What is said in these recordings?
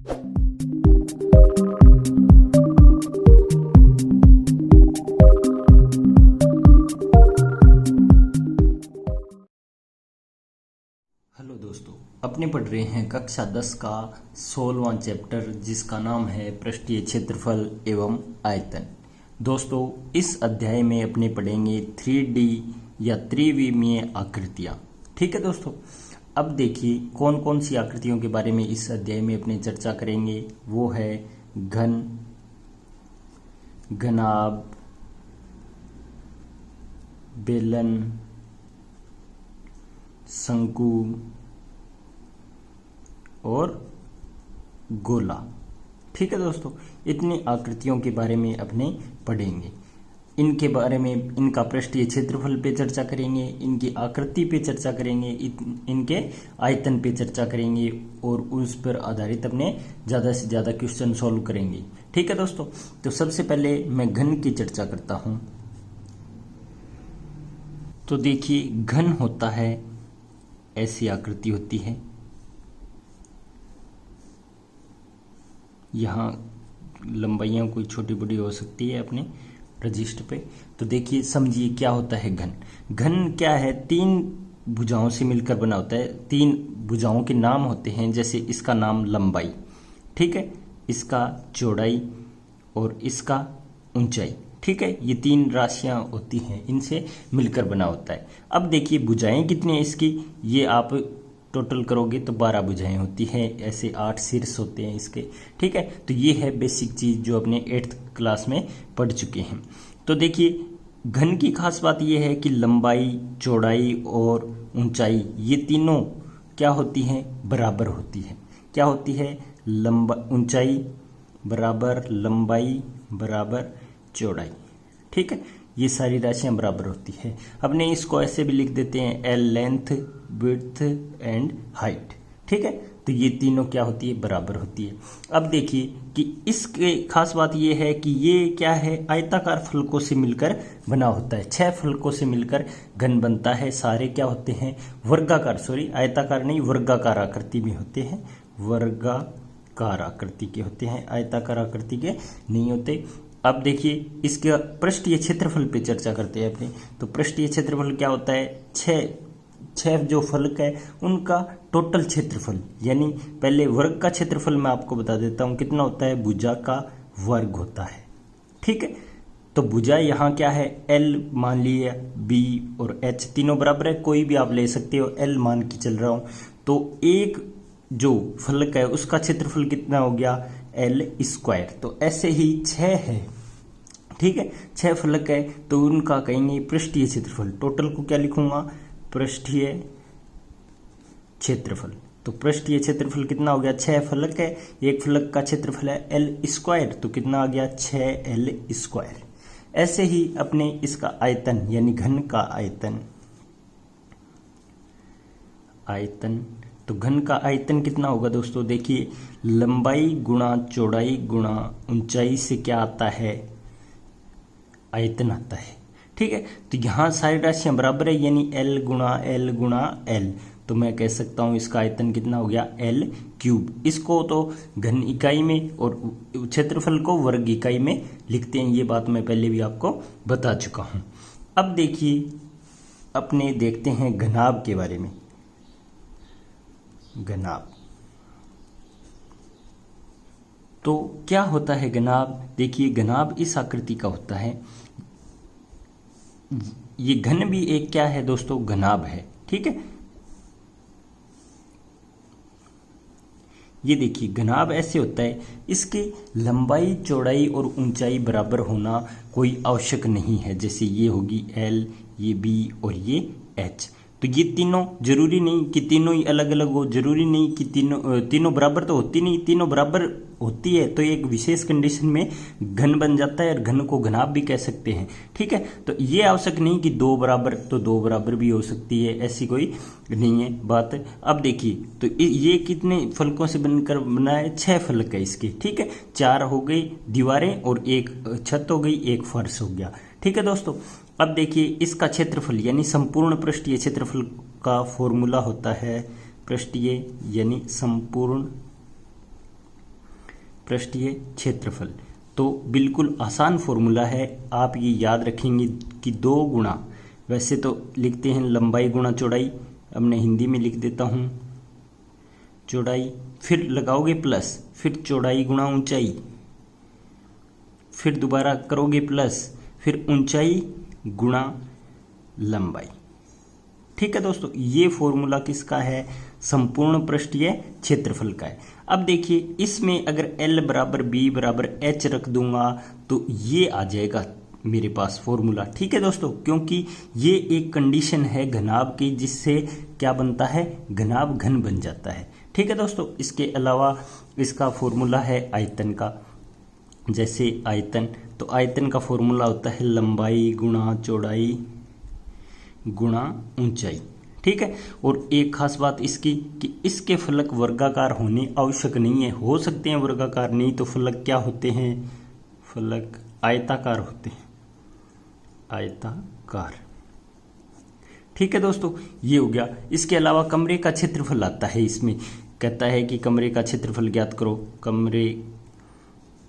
Hello दोस्तों, अपने पढ़ रहे हैं कक्षा 10 का 16वां चैप्टर जिसका नाम है पृष्ठीय क्षेत्रफल एवं आयतन। दोस्तों, इस अध्याय में अपने पढ़ेंगे 3D या त्रिविमीय आकृतियाँ। ठीक है दोस्तों, अब देखिए कौन कौन सी आकृतियों के बारे में इस अध्याय में अपने चर्चा करेंगे। वो है घन, घनाभ, बेलन, शंकु और गोला। ठीक है दोस्तों, इतनी आकृतियों के बारे में अपने पढ़ेंगे। इनके बारे में इनका पृष्ठीय क्षेत्रफल पे चर्चा करेंगे, इनकी आकृति पे चर्चा करेंगे, इनके आयतन पे चर्चा करेंगे और उस पर आधारित अपने ज़्यादा से ज़्यादा क्वेश्चन सॉल्व करेंगे। ठीक है दोस्तों, तो सबसे पहले मैं घन की चर्चा करता हूँ। तो देखिए, घन होता है, ऐसी आकृति होती है। यहाँ लंबाइयाँ कोई छोटी बड़ी हो सकती है अपने रजिस्टर पे। तो देखिए, समझिए क्या होता है घन। घन क्या है? तीन भुजाओं से मिलकर बना होता है। तीन भुजाओं के नाम होते हैं, जैसे इसका नाम लंबाई, ठीक है, इसका चौड़ाई और इसका ऊंचाई। ठीक है, ये तीन राशियां होती हैं, इनसे मिलकर बना होता है। अब देखिए भुजाएं कितनी हैं इसकी, ये आप टोटल करोगे तो 12 भुजाएं होती हैं। ऐसे 8 शीर्ष होते हैं इसके। ठीक है, तो ये है बेसिक चीज़ जो अपने 8th क्लास में पढ़ चुके हैं। तो देखिए, घन की खास बात ये है कि लंबाई, चौड़ाई और ऊंचाई ये तीनों क्या होती हैं? बराबर होती है। क्या होती है? ऊंचाई बराबर लंबाई बराबर चौड़ाई। ठीक है, ये सारी राशियां बराबर होती है। अपने इसको ऐसे भी लिख देते हैं, L length, width and height. ठीक है, तो ये तीनों क्या होती है? बराबर होती है। अब देखिए कि इसके खास बात ये है कि ये क्या है? आयताकार फलकों से मिलकर बना होता है। 6 फलकों से मिलकर घन बनता है। सारे क्या होते हैं? वर्गाकार, सॉरी आयताकार नहीं, वर्गाकार आकृति में होते हैं। वर्गाकार आकृति के होते हैं, आयताकार आकृति के नहीं होते। अब देखिए, इसके पृष्ठीय क्षेत्रफल पे चर्चा करते हैं अपने। तो पृष्ठीय क्षेत्रफल क्या होता है? छह जो फलक है उनका टोटल क्षेत्रफल, यानी पहले वर्ग का क्षेत्रफल मैं आपको बता देता हूं कितना होता है। भुजा का वर्ग होता है। ठीक है, तो भुजा यहाँ क्या है? एल मान लिया, बी और एच तीनों बराबर है, कोई भी आप ले सकते हो। एल मान के चल रहा हूं, तो एक जो फलक है उसका क्षेत्रफल कितना हो गया? L square. तो ऐसे ही 6 है, ठीक है, 6 फलक है तो उनका कहेंगे पृष्ठीय क्षेत्रफल। टोटल को क्या लिखूंगा? पृष्ठीय क्षेत्रफल। तो पृष्ठीय क्षेत्रफल कितना हो गया? 6 फलक है, एक फलक का क्षेत्रफल है एल स्क्वायर, तो कितना आ गया? 6L square. ऐसे ही अपने इसका आयतन यानी घन का आयतन, तो घन का आयतन कितना होगा दोस्तों? देखिए, लंबाई गुणा चौड़ाई गुणा ऊंचाई से क्या आता है? आयतन आता है। ठीक है, तो यहाँ सारी राशियां बराबर है, यानी L गुणा L गुणा L। तो मैं कह सकता हूँ इसका आयतन कितना हो गया? L cube. इसको तो घन इकाई में और क्षेत्रफल को वर्ग इकाई में लिखते हैं। ये बात मैं पहले भी आपको बता चुका हूँ। अब देखिए, अपने देखते हैं घनाभ के बारे में। घनाभ, तो क्या होता है घनाभ? देखिए, घनाभ इस आकृति का होता है। ये घन भी एक क्या है दोस्तों? घनाभ है। ठीक है, ये देखिए घनाभ ऐसे होता है। इसकी लंबाई, चौड़ाई और ऊंचाई बराबर होना कोई आवश्यक नहीं है। जैसे ये होगी L, ये B और ये H। तो ये तीनों जरूरी नहीं कि तीनों ही अलग अलग हो, जरूरी नहीं कि तीनों बराबर तो होती नहीं। तीनों बराबर होती है तो एक विशेष कंडीशन में घन बन जाता है और घन को घनाभ भी कह सकते हैं। ठीक है, तो ये आवश्यक नहीं कि 2 बराबर, तो 2 बराबर भी हो सकती है, ऐसी कोई नहीं है बात। अब देखिए, तो ये कितने फलकों से बनकर बना है? 6 फलक है इसके। ठीक है, 4 हो गई दीवारें और एक छत हो गई, एक फर्श हो गया। ठीक है दोस्तों, अब देखिए इसका क्षेत्रफल यानी संपूर्ण पृष्ठीय क्षेत्रफल का फॉर्मूला होता है पृष्ठीय यानी संपूर्ण पृष्ठीय क्षेत्रफल। तो बिल्कुल आसान फॉर्मूला है, आप ये याद रखेंगे कि 2 गुणा, वैसे तो लिखते हैं लंबाई गुणा चौड़ाई, अब मैं हिंदी में लिख देता हूँ चौड़ाई, फिर लगाओगे प्लस, फिर चौड़ाई गुणा ऊंचाई, फिर दोबारा करोगे प्लस, फिर ऊंचाई गुणा लंबाई। ठीक है दोस्तों, ये फॉर्मूला किसका है? संपूर्ण पृष्ठीय क्षेत्रफल का है। अब देखिए इसमें अगर L बराबर B बराबर H रख दूंगा तो ये आ जाएगा मेरे पास फॉर्मूला। ठीक है दोस्तों, क्योंकि ये एक कंडीशन है घनाभ की, जिससे क्या बनता है? घनाभ घन बन जाता है। ठीक है दोस्तों, इसके अलावा इसका फॉर्मूला है आयतन का। जैसे आयतन, तो आयतन का फॉर्मूला होता है लंबाई गुणा चौड़ाई गुणा ऊंचाई। ठीक है, और एक खास बात इसकी कि इसके फलक वर्गाकार होने आवश्यक नहीं है, हो सकते हैं वर्गाकार, नहीं तो फलक क्या होते हैं? फलक आयताकार होते हैं, आयताकार। ठीक है दोस्तों, ये हो गया। इसके अलावा कमरे का क्षेत्रफल आता है, इसमें कहता है कि कमरे का क्षेत्रफल ज्ञात करो, कमरे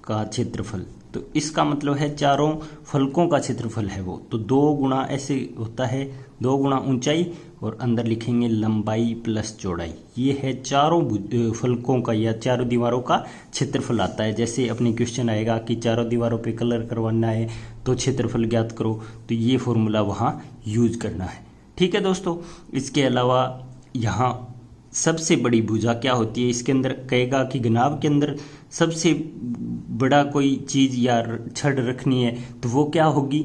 का क्षेत्रफल। तो इसका मतलब है चारों फलकों का क्षेत्रफल है वो, तो 2 गुणा ऐसे होता है, 2 गुणा ऊंचाई और अंदर लिखेंगे लंबाई प्लस चौड़ाई। ये है चारों फलकों का या चारों दीवारों का क्षेत्रफल आता है। जैसे अपने क्वेश्चन आएगा कि चारों दीवारों पे कलर करवाना है तो क्षेत्रफल ज्ञात करो, तो ये फॉर्मूला वहाँ यूज करना है। ठीक है दोस्तों, इसके अलावा यहाँ सबसे बड़ी भुजा क्या होती है? इसके अंदर कहेगा कि घनाभ के अंदर सबसे बड़ा कोई चीज या छड़ रखनी है तो वो क्या होगी?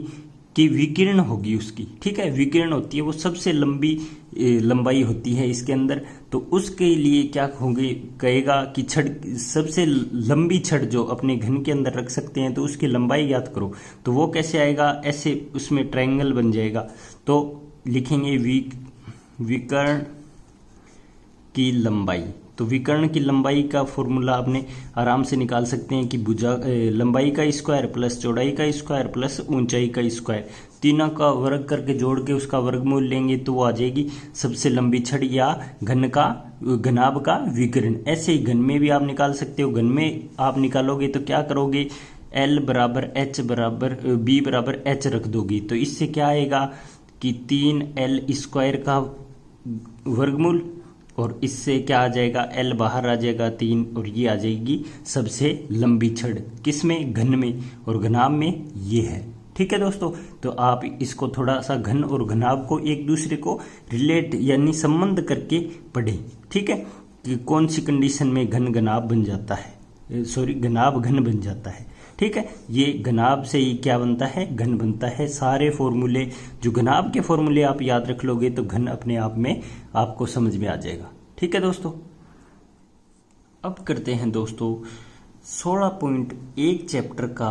कि विकिरण होगी उसकी। ठीक है, विकिरण होती है, वो सबसे लंबाई होती है इसके अंदर, तो उसके लिए क्या होगी? कहेगा कि छड़, सबसे लंबी छड़ जो अपने घन के अंदर रख सकते हैं, तो उसकी लंबाई ज्ञात करो। तो वो कैसे आएगा? ऐसे उसमें ट्रायंगल बन जाएगा, तो लिखेंगे विकर्ण की लंबाई। तो विकर्ण की लंबाई का फॉर्मूला आपने आराम से निकाल सकते हैं कि भुजा लंबाई का स्क्वायर प्लस चौड़ाई का स्क्वायर प्लस ऊंचाई का स्क्वायर, तीनों का वर्ग करके जोड़ के उसका वर्गमूल लेंगे तो वो आ जाएगी सबसे लंबी छड़ या घनाभ का विकर्ण। ऐसे ही घन में भी आप निकाल सकते हो। घन में आप निकालोगे तो क्या करोगे? L बराबर H बराबर B बराबर H रख दोगी, तो इससे क्या आएगा कि 3L स्क्वायर का वर्गमूल, और इससे क्या आ जाएगा? L बाहर आ जाएगा 3, और ये आ जाएगी सबसे लंबी छड़। किसमें? घन में, और घनाभ में ये है। ठीक है दोस्तों, तो आप इसको थोड़ा सा घन और घनाभ को एक दूसरे को रिलेट यानी संबंध करके पढ़ें। ठीक है, कि कौन सी कंडीशन में घन घनाभ बन जाता है, सॉरी घनाभ घन बन जाता है। ठीक है, ये घनाभ से ही क्या बनता है? घन बनता है। सारे फॉर्मूले, जो घनाभ के फॉर्मूले आप याद रख लोगे तो घन अपने आप में आपको समझ में आ जाएगा। ठीक है दोस्तों, अब करते हैं दोस्तों 16.1 चैप्टर का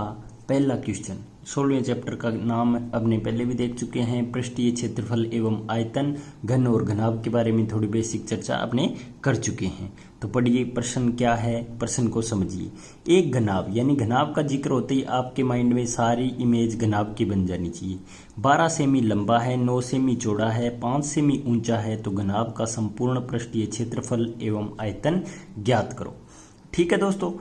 पहला क्वेश्चन। 16वें चैप्टर का नाम अपने पहले भी देख चुके हैं, पृष्ठीय क्षेत्रफल एवं आयतन, घन और घनाभ के बारे में थोड़ी बेसिक चर्चा अपने कर चुके हैं। तो पढ़िए प्रश्न क्या है, प्रश्न को समझिए। एक घनाभ यानी घनाभ का जिक्र होते ही आपके माइंड में सारी इमेज घनाभ की बन जानी चाहिए। 12 सेमी लंबा है, 9 सेमी चौड़ा है, 5 सेमी ऊंचा है, तो घनाभ का संपूर्ण पृष्ठीय क्षेत्रफल एवं आयतन ज्ञात करो। ठीक है दोस्तों,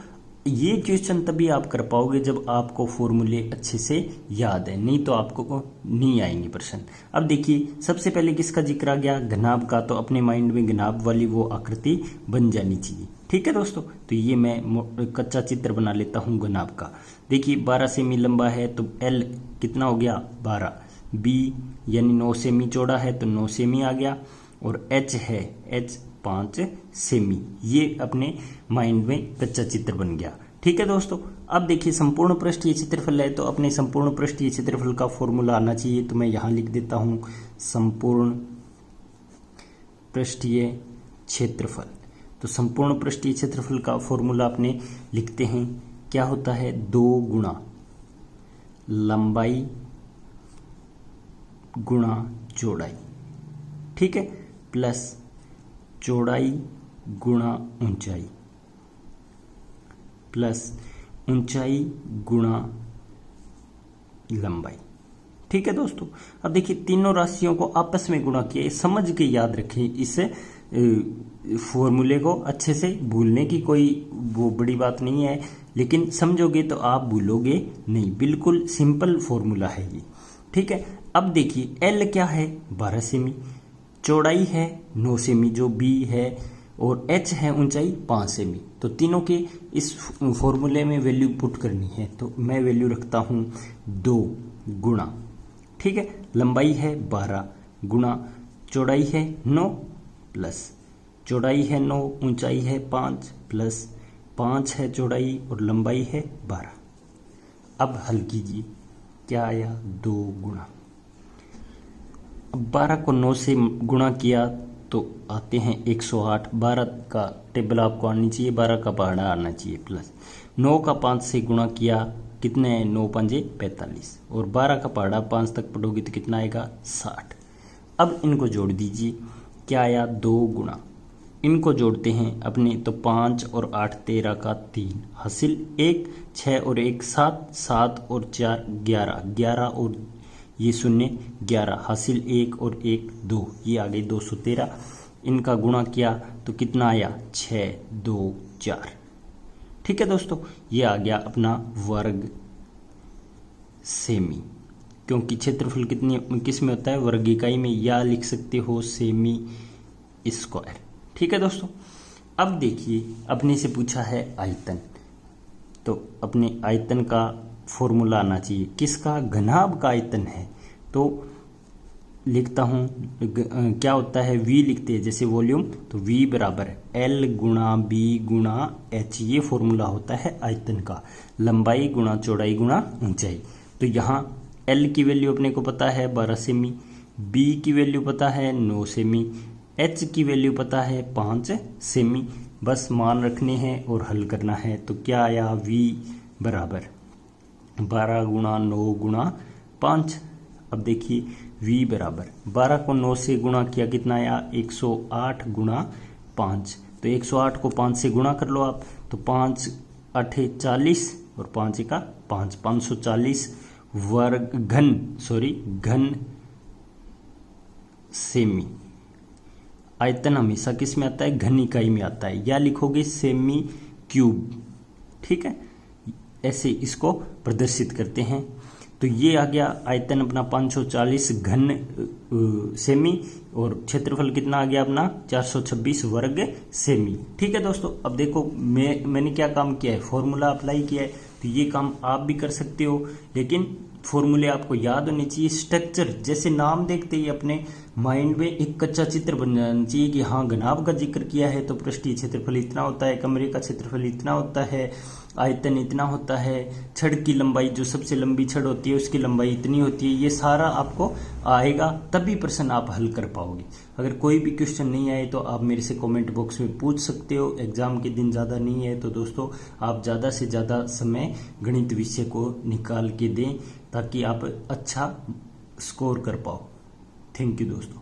ये क्वेश्चन तभी आप कर पाओगे जब आपको फॉर्मूले अच्छे से याद है, नहीं तो आपको नहीं आएंगे प्रश्न। अब देखिए सबसे पहले किसका जिक्र आ गया? घनाभ का, तो अपने माइंड में घनाभ वाली वो आकृति बन जानी चाहिए। ठीक है दोस्तों, तो ये मैं कच्चा चित्र बना लेता हूँ घनाभ का। देखिए 12 सेमी लंबा है तो L कितना हो गया? 12। B यानी 9 सेमी चौड़ा है तो 9 सेमी आ गया, और H है H 5 सेमी। ये अपने माइंड में कच्चा चित्र बन गया। ठीक है दोस्तों, अब देखिए संपूर्ण पृष्ठीय क्षेत्रफल है तो अपने संपूर्ण पृष्ठीय क्षेत्रफल का फॉर्मूला आना चाहिए, तो मैं यहां लिख देता हूं संपूर्ण पृष्ठीय क्षेत्रफल। तो संपूर्ण पृष्ठीय क्षेत्रफल का फॉर्मूला अपने लिखते हैं, क्या होता है? 2 गुणा लंबाई गुणा चौड़ाई। ठीक है, प्लस चौड़ाई गुणा ऊंचाई प्लस ऊंचाई गुणा लंबाई। ठीक है दोस्तों, अब देखिए तीनों राशियों को आपस में गुणा किया, समझ के याद रखें इस फॉर्मूले को अच्छे से भूलने की कोई वो बड़ी बात नहीं है, लेकिन समझोगे तो आप भूलोगे नहीं। बिल्कुल सिंपल फॉर्मूला है ये, ठीक है। अब देखिए एल क्या है 12 सेमी, चौड़ाई है 9 सेमी जो बी है, और एच है ऊंचाई 5 सेमी। तो तीनों के इस फॉर्मूले में वैल्यू पुट करनी है, तो मैं वैल्यू रखता हूँ 2 गुणा, ठीक है, लंबाई है 12 गुणा चौड़ाई है 9 प्लस चौड़ाई है 9 ऊंचाई है 5 प्लस 5 है चौड़ाई और लंबाई है 12। अब हल कीजिए, क्या आया 2 गुणा। अब 12 को 9 से गुणा किया तो आते हैं 108। 12 का टेबल आपको आनी चाहिए, 12 का पहाड़ा आना चाहिए, प्लस 9 का 5 से गुणा किया, कितने हैं 9 पंजे 45, और 12 का पहाड़ा 5 तक पढ़ोगे तो कितना आएगा 60। अब इनको जोड़ दीजिए, क्या आया 2 गुणा। इनको जोड़ते हैं अपने, तो 5 और 8 13 का 3 हासिल 1, 6 और 1 7, 7 और 4 11, 11 और ये 0 11 हासिल 1 और 1 2, ये आ गई 213। इनका गुणा किया तो कितना आया 6 2 4, ठीक है दोस्तों। ये आ गया अपना वर्ग सेमी, क्योंकि क्षेत्रफल कितनी किस में होता है वर्ग इकाई में, या लिख सकते हो सेमी स्क्वायर, ठीक है दोस्तों। अब देखिए अपने से पूछा है आयतन, तो अपने आयतन का फॉर्मूला आना चाहिए, किसका घनाभ का आयतन है। तो लिखता हूँ क्या होता है v लिखते हैं जैसे वॉल्यूम, तो v बराबर L गुणा B गुणा H, ये फॉर्मूला होता है आयतन का, लंबाई गुणा चौड़ाई गुणा ऊंचाई। तो यहाँ L की वैल्यू अपने को पता है 12 सेमी, B की वैल्यू पता है 9 सेमी, H की वैल्यू पता है 5 सेमी। बस मान रखने हैं और हल करना है। तो क्या आया v बराबर 12 गुणा 9 गुणा 5। अब देखिए v बराबर 12 को 9 से गुणा किया, कितना आया 108 गुणा 5। तो 108 को 5 से गुणा कर लो आप, तो 5 8 40 और 5 का 5, 540 वर्ग घन सेमी। आयतन हमेशा किस में आता है घन इकाई में आता है, या लिखोगे सेमी क्यूब, ठीक है। ऐसे इसको प्रदर्शित करते हैं। तो ये आ गया आयतन अपना 540 घन सेमी, और क्षेत्रफल कितना आ गया अपना 426 वर्ग सेमी, ठीक है दोस्तों। अब देखो मैंने क्या काम किया है, फॉर्मूला अप्लाई किया है, तो ये काम आप भी कर सकते हो, लेकिन फॉर्मूले आपको याद होने चाहिए। स्ट्रक्चर जैसे नाम देखते ही अपने माइंड में एक कच्चा चित्र बन जाना चाहिए कि हाँ घनाभ का जिक्र किया है तो पृष्ठीय क्षेत्रफल इतना होता है, कमरे का क्षेत्रफल इतना होता है, आयतन इतना होता है, छड़ की लंबाई जो सबसे लंबी छड़ होती है उसकी लंबाई इतनी होती है। ये सारा आपको आएगा, तभी प्रश्न आप हल कर पाओगे। अगर कोई भी क्वेश्चन नहीं आए तो आप मेरे से कमेंट बॉक्स में पूछ सकते हो। एग्जाम के दिन ज़्यादा नहीं है तो दोस्तों आप ज़्यादा से ज़्यादा समय गणित विषय को निकाल के दें ताकि आप अच्छा स्कोर कर पाओ। थैंक यू दोस्तों।